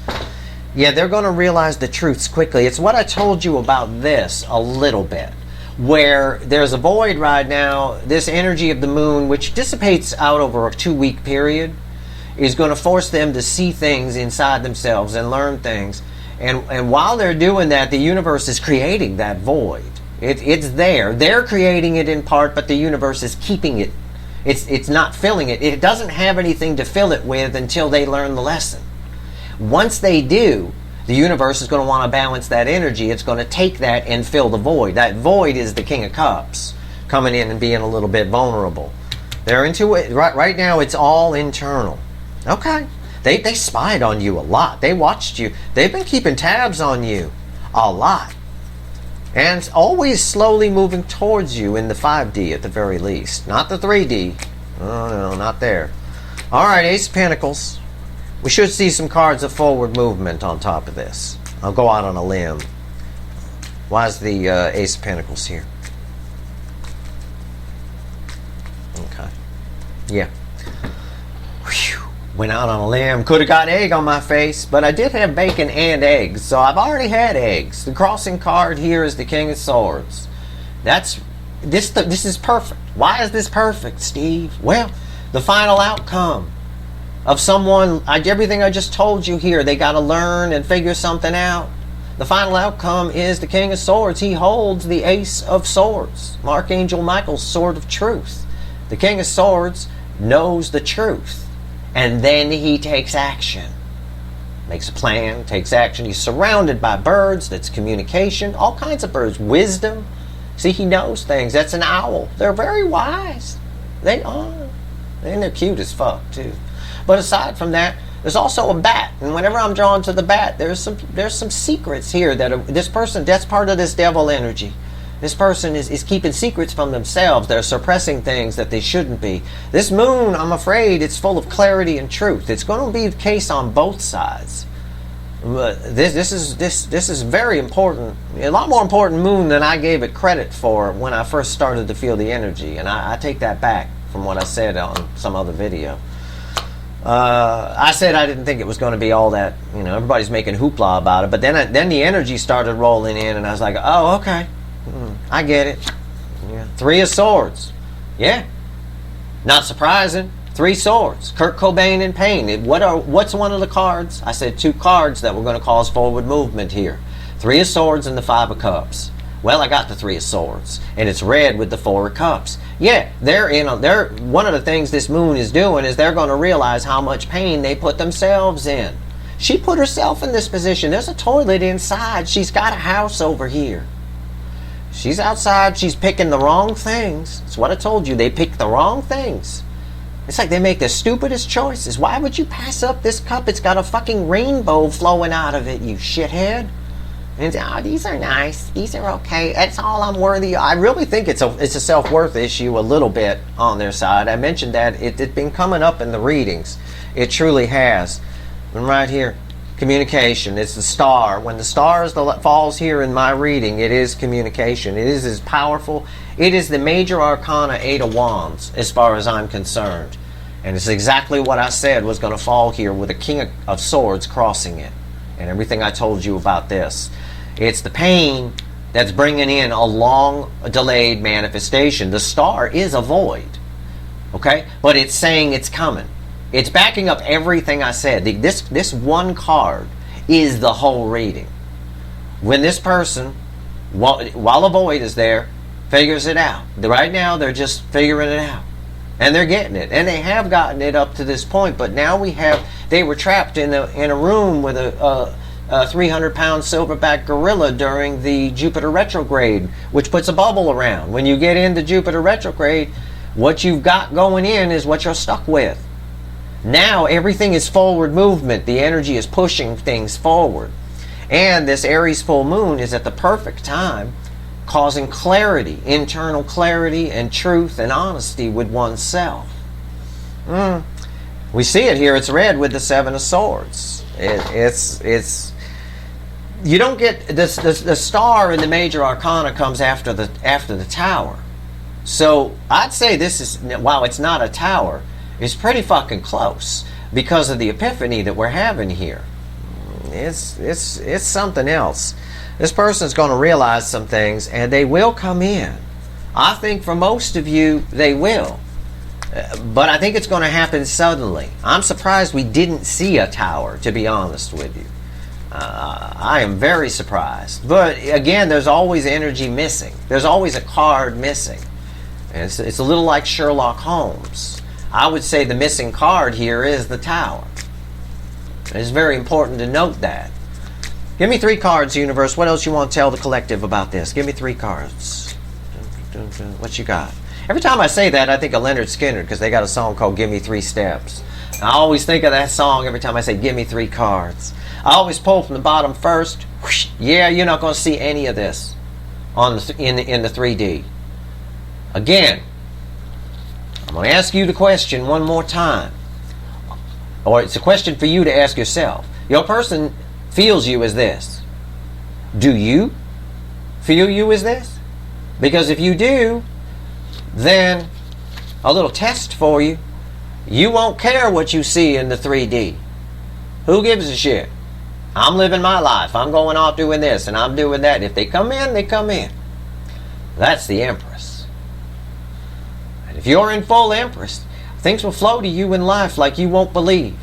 Yeah, they're going to realize the truths quickly. It's what I told you about this a little bit, where there's a void right now. This energy of the moon, which dissipates out over a 2-week period, is going to force them to see things inside themselves and learn things. And while they're doing that, the universe is creating that void. It's there. They're creating it in part, but the universe is keeping it. It's not filling it. It doesn't have anything to fill it with until they learn the lesson. Once they do, the universe is going to want to balance that energy. It's going to take that and fill the void. That void is the King of Cups coming in and being a little bit vulnerable. They're into it. Right now, it's all internal. Okay. They spied on you a lot. They watched you. They've been keeping tabs on you a lot. And always slowly moving towards you in the 5D at the very least. Not the 3D. Oh, no, not there. All right, Ace of Pentacles. We should see some cards of forward movement on top of this. I'll go out on a limb. Why is the Ace of Pentacles here? Okay. Yeah. Whew. Went out on a limb. Could have got egg on my face, but I did have bacon and eggs, so I've already had eggs. The crossing card here is the King of Swords. This is perfect. Why is this perfect, Steve? Well, the final outcome of someone, everything I just told you here, they got to learn and figure something out. The final outcome is the King of Swords. He holds the Ace of Swords, Archangel Michael's sword of truth. The King of Swords knows the truth. And then he takes action. Makes a plan, takes action. He's surrounded by birds. That's communication. All kinds of birds. Wisdom. See, he knows things. That's an owl. They're very wise. They are. And they're cute as fuck, too. But aside from that, there's also a bat. And whenever I'm drawn to the bat, there's some secrets here that this person, that's part of this devil energy. This person is keeping secrets from themselves. They're suppressing things that they shouldn't be. This moon, I'm afraid, it's full of clarity and truth. It's going to be the case on both sides. This is very important. A lot more important moon than I gave it credit for when I first started to feel the energy. And I take that back from what I said on some other video. I said I didn't think it was going to be all that, you know, everybody's making hoopla about it. But then the energy started rolling in, and I was like, oh, okay. I get it. Yeah. 3 of Swords. Yeah. Not surprising. 3 swords. Kurt Cobain in pain. What's one of the cards? I said 2 cards that were going to cause forward movement here. 3 of Swords and the 5 of Cups. Well, I got the 3 of Swords, and it's red with the 4 of Cups. Yeah, one of the things this moon is doing is they're going to realize how much pain they put themselves in. She put herself in this position. There's a toilet inside. She's got a house over here. She's outside. She's picking the wrong things. That's what I told you. They pick the wrong things. It's like they make the stupidest choices. Why would you pass up this cup? It's got a fucking rainbow flowing out of it, you shithead. And these are nice. These are okay. That's all I'm worthy of. I really think it's a self-worth issue a little bit on their side. I mentioned that it's been coming up in the readings. It truly has. And right here, communication. It's the star. When the star falls here in my reading, it is communication. It is as powerful. It is the major arcana 8 of Wands as far as I'm concerned. And it's exactly what I said was going to fall here with a King of Swords crossing it. And everything I told you about this. It's the pain that's bringing in a long delayed manifestation. The star is a void. Okay? But it's saying it's coming. It's backing up everything I said. This one card is the whole reading. When this person, while a void is there, figures it out. Right now, they're just figuring it out. And they're getting it. And they have gotten it up to this point. But now they were trapped in a room with a 300-pound silverback gorilla during the Jupiter retrograde, which puts a bubble around. When you get into Jupiter retrograde, what you've got going in is what you're stuck with. Now everything is forward movement. The energy is pushing things forward. And this Aries full moon is at the perfect time, causing clarity, internal clarity and truth and honesty with oneself. We see it here. It's red with the Seven of Swords. It's you don't get this. The star in the major arcana comes after the tower. So I'd say this is, while it's not a tower, it's pretty fucking close because of the epiphany that we're having here. It's something else. This person's going to realize some things, and they will come in. I think for most of you, they will. But I think it's going to happen suddenly. I'm surprised we didn't see a tower, to be honest with you. I am very surprised. But again, there's always energy missing. There's always a card missing. And it's a little like Sherlock Holmes. I would say the missing card here is the tower. It's very important to note that. Give me 3 cards, universe. What else you want to tell the collective about this? Give me 3 cards. What you got? Every time I say that, I think of Leonard Skinner, because they got a song called Give Me 3 Steps. I always think of that song every time I say give me 3 cards. I always pull from the bottom first. Whoosh, yeah, you're not going to see any of this in the 3D. Again, I'm going to ask you the question one more time. Or it's a question for you to ask yourself. Your person feels you as this. Do you feel you as this? Because if you do, then a little test for you. You won't care what you see in the 3D. Who gives a shit? I'm living my life. I'm going off doing this and I'm doing that. If they come in, they come in. That's the Empress. And if you're in full Empress, things will flow to you in life like you won't believe.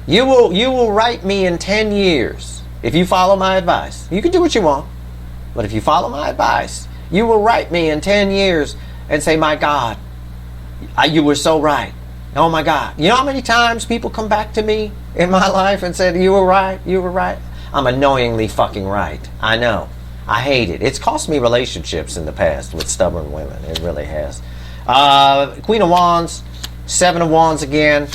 You will write me in 10 years if you follow my advice. You can do what you want, but if you follow my advice, you will write me in 10 years and say, my God, you were so right. Oh my God. You know how many times people come back to me in my life and said, you were right, you were right? I'm annoyingly fucking right. I know. I hate it. It's cost me relationships in the past with stubborn women. It really has. Queen of Wands, 7 of Wands again.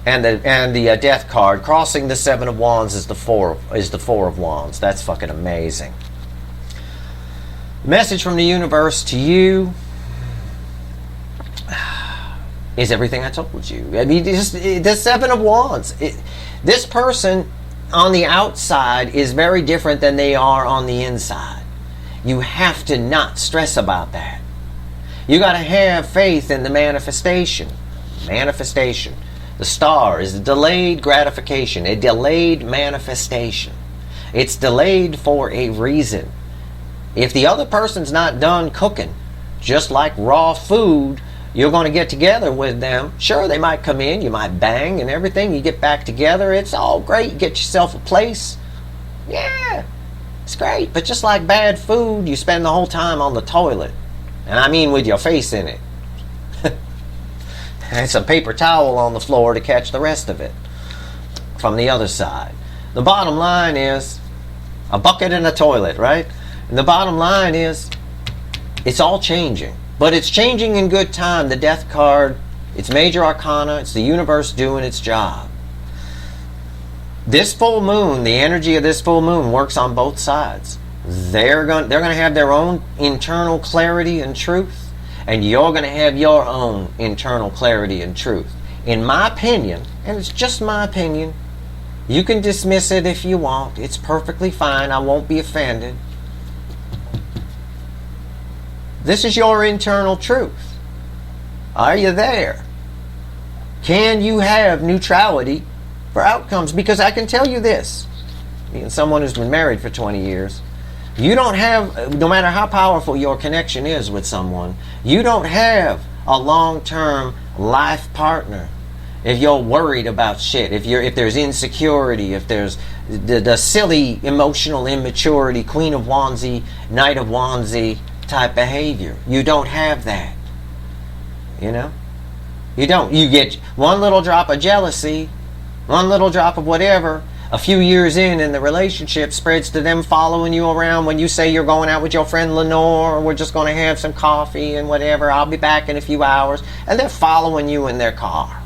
And the Death card. Crossing the 7 of Wands is the 4 of Wands. That's fucking amazing. Message from the universe to you is everything I told you. I mean, the 7 of Wands. This person on the outside is very different than they are on the inside. You have to not stress about that. You got to have faith in the manifestation. Manifestation. The star is a delayed gratification, a delayed manifestation. It's delayed for a reason. If the other person's not done cooking, just like raw food, you're going to get together with them. Sure, they might come in, you might bang and everything. You get back together, it's all great. You get yourself a place. Yeah, it's great. But just like bad food, you spend the whole time on the toilet. And I mean with your face in it. And some paper towel on the floor to catch the rest of it from the other side. The bottom line is a bucket and a toilet, right? And the bottom line is it's all changing. But it's changing in good time. The Death card, it's major arcana. It's the universe doing its job. This full moon, the energy of this full moon works on both sides. They're going to have their own internal clarity and truth. And you're going to have your own internal clarity and truth. In my opinion, and it's just my opinion, you can dismiss it if you want. It's perfectly fine. I won't be offended. This is your internal truth. Are you there? Can you have neutrality for outcomes? Because I can tell you this, being someone who's been married for 20 years, you don't have, no matter how powerful your connection is with someone, you don't have a long-term life partner if you're worried about shit, if there's insecurity, if there's the silly emotional immaturity, Queen of Wandsy, Knight of Wandsy type behavior. You don't have that. You know? You don't. You get one little drop of jealousy, one little drop of whatever, a few years in the relationship spreads to them following you around when you say you're going out with your friend Lenore, we're just going to have some coffee and whatever, I'll be back in a few hours, and they're following you in their car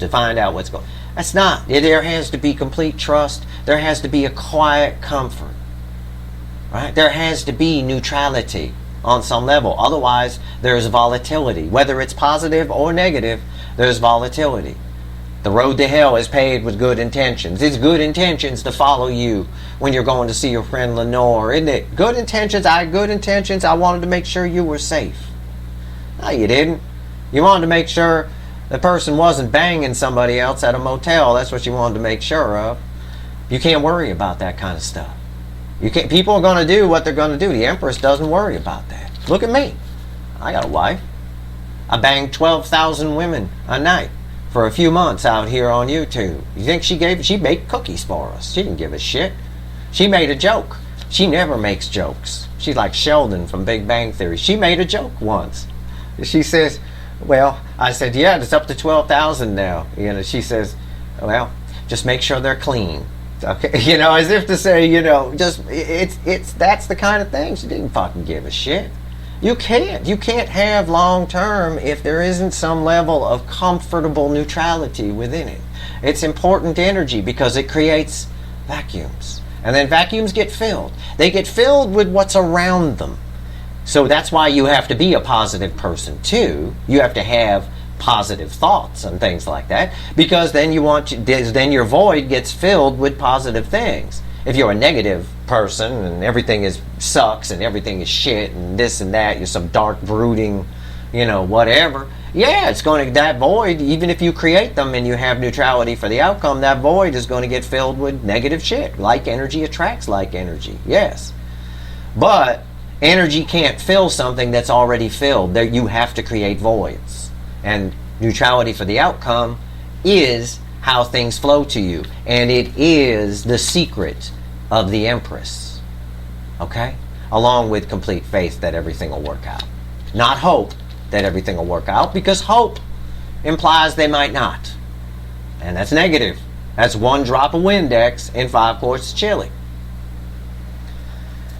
to find out what's going on. That's not. There has to be complete trust. There has to be a quiet comfort. Right? There has to be neutrality on some level. Otherwise, there's volatility. Whether it's positive or negative, there's volatility. The road to hell is paved with good intentions. It's good intentions to follow you when you're going to see your friend Lenore, isn't it? Good intentions. I had good intentions. I wanted to make sure you were safe. No, you didn't. You wanted to make sure the person wasn't banging somebody else at a motel. That's what you wanted to make sure of. You can't worry about that kind of stuff. You can't. People are going to do what they're going to do. The Empress doesn't worry about that. Look at me. I got a wife. I banged 12,000 women a night for a few months out here on YouTube. You think she baked cookies for us? She didn't give a shit. She made a joke. She never makes jokes. She's like Sheldon from Big Bang Theory. She made a joke once. She says, well, I said, yeah, it's up to 12,000 now. You know, she says, well, just make sure they're clean. Okay, you know, as if to say, you know, just that's the kind of thing. She didn't fucking give a shit. You can't have long term if there isn't some level of comfortable neutrality within it. It's important energy because it creates vacuums. And then vacuums get filled. They get filled with what's around them. So that's why you have to be a positive person too. You have to have positive thoughts and things like that, because then then your void gets filled with positive things. If you're a negative person and everything sucks and everything is shit and this and that, you're some dark brooding, you know, whatever. Yeah, it's going to, that void, even if you create them and you have neutrality for the outcome, that void is going to get filled with negative shit. Like energy attracts like energy. Yes. But energy can't fill something that's already filled. There, you have to create voids. And neutrality for the outcome is how things flow to you. And it is the secret of the Empress. Okay? Along with complete faith that everything will work out. Not hope that everything will work out, because hope implies they might not. And that's negative. That's one drop of Windex in 5 quarts of chili.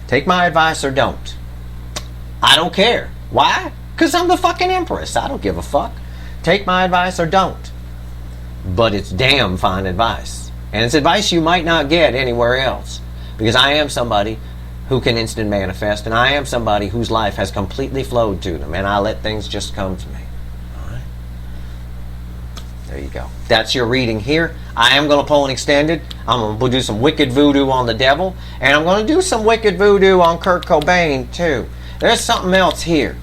Take my advice or don't. I don't care. Why? Because I'm the fucking Empress. I don't give a fuck. Take my advice or don't. But it's damn fine advice. And it's advice you might not get anywhere else. Because I am somebody who can instant manifest, and I am somebody whose life has completely flowed to them, and I let things just come to me. Alright? There you go. That's your reading here. I am going to pull an extended. I'm going to do some wicked voodoo on the devil, and I'm going to do some wicked voodoo on Kurt Cobain too. There's something else here.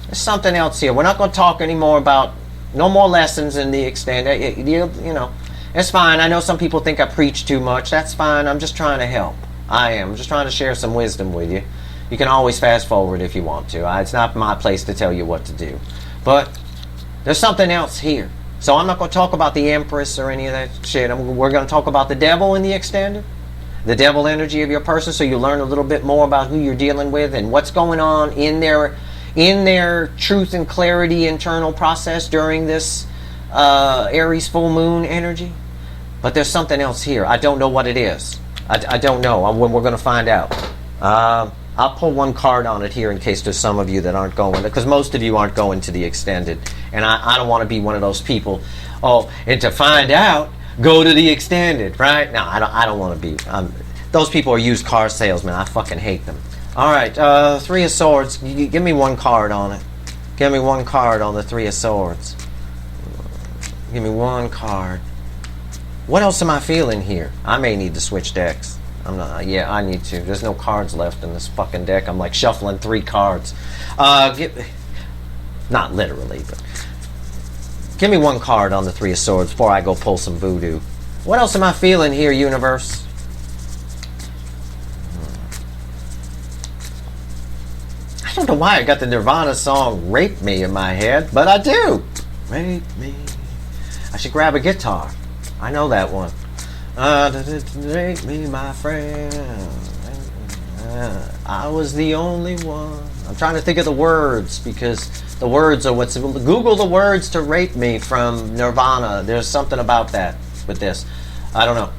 There's something else here. We're not going to talk anymore about, no more lessons in the extended. You know, it's fine. I know some people think I preach too much. That's fine. I'm just trying to help. I am. I'm just trying to share some wisdom with you. You can always fast forward if you want to. It's not my place to tell you what to do. But there's something else here. So I'm not going to talk about the Empress or any of that shit. We're going to talk about the devil in the extended. The devil energy of your person, so you learn a little bit more about who you're dealing with and what's going on in their truth and clarity internal process during this Aries full moon energy. But there's something else here. I don't know what it is. I don't know. We're going to find out. I'll pull one card on it here in case there's some of you that aren't going, because most of you aren't going to the extended, and I don't want to be one of those people. Oh, and to find out, go to the extended, right? No, I don't want to be. Those people are used car salesmen. I fucking hate them. All right, Three of Swords. Give me one card on it. Give me one card on the Three of Swords. Give me one card. What else am I feeling here? I may need to switch decks. I'm not. Yeah, I need to. There's no cards left in this fucking deck. I'm like shuffling 3 cards. Not literally, but give me one card on the Three of Swords before I go pull some voodoo. What else am I feeling here, universe? I don't know why I got the Nirvana song "Rape Me" in my head, but I do. Rape me. I should grab a guitar. I know that one. Rape me, my friend. I was the only one. I'm trying to think of the words, because the words are what's... Google the words to Rape Me from Nirvana. There's something about that with this. I don't know.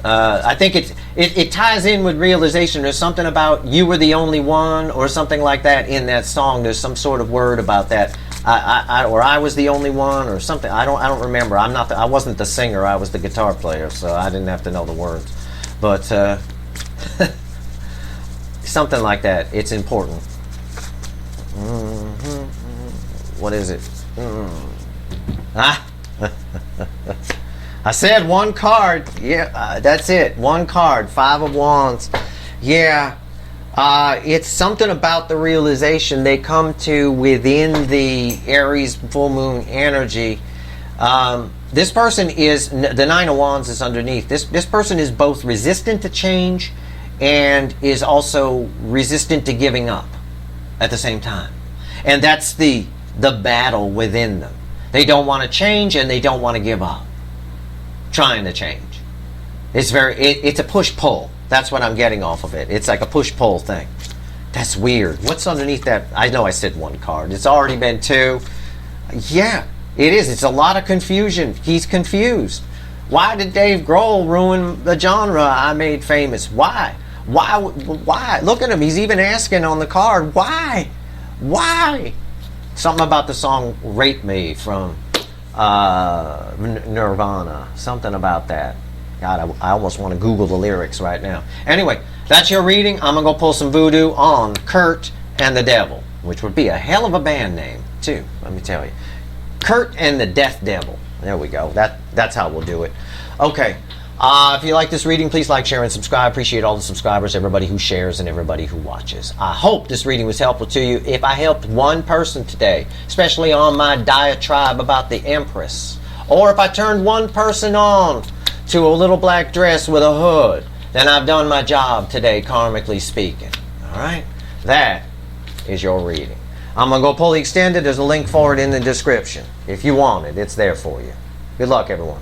I think it ties in with realization. There's something about you were the only one or something like that in that song. There's some sort of word about that. Or I was the only one or something. I don't remember. I wasn't the singer. I was the guitar player, so I didn't have to know the words. But something like that. It's important. What is it? I said one card. Yeah, that's it. One card. 5 of Wands. Yeah. It's something about the realization they come to within the Aries full moon energy. This person is, the 9 of Wands is underneath. This person is both resistant to change and is also resistant to giving up at the same time. And that's the battle within them. They don't want to change and they don't want to give up trying to change. It's a push-pull. That's what I'm getting off of it. It's like a push-pull thing. That's weird. What's underneath that? I know I said one card. It's already been 2. Yeah, it is. It's a lot of confusion. He's confused. Why did Dave Grohl ruin the genre I made famous? Why? Why? Look at him. He's even asking on the card, why? Why? Something about the song Rape Me from Nirvana. Something about that. God, I almost want to Google the lyrics right now. Anyway, that's your reading. I'm going to go pull some voodoo on Kurt and the Devil, which would be a hell of a band name, too, let me tell you. Kurt and the Death Devil. There we go. That's how we'll do it. Okay. If you like this reading, please like, share, and subscribe. Appreciate all the subscribers, everybody who shares, and everybody who watches. I hope this reading was helpful to you. If I helped one person today, especially on my diatribe about the Empress, or if I turned one person on to a little black dress with a hood, then I've done my job today, karmically speaking. All right? That is your reading. I'm going to go pull the extended. There's a link for it in the description. If you want it, it's there for you. Good luck, everyone.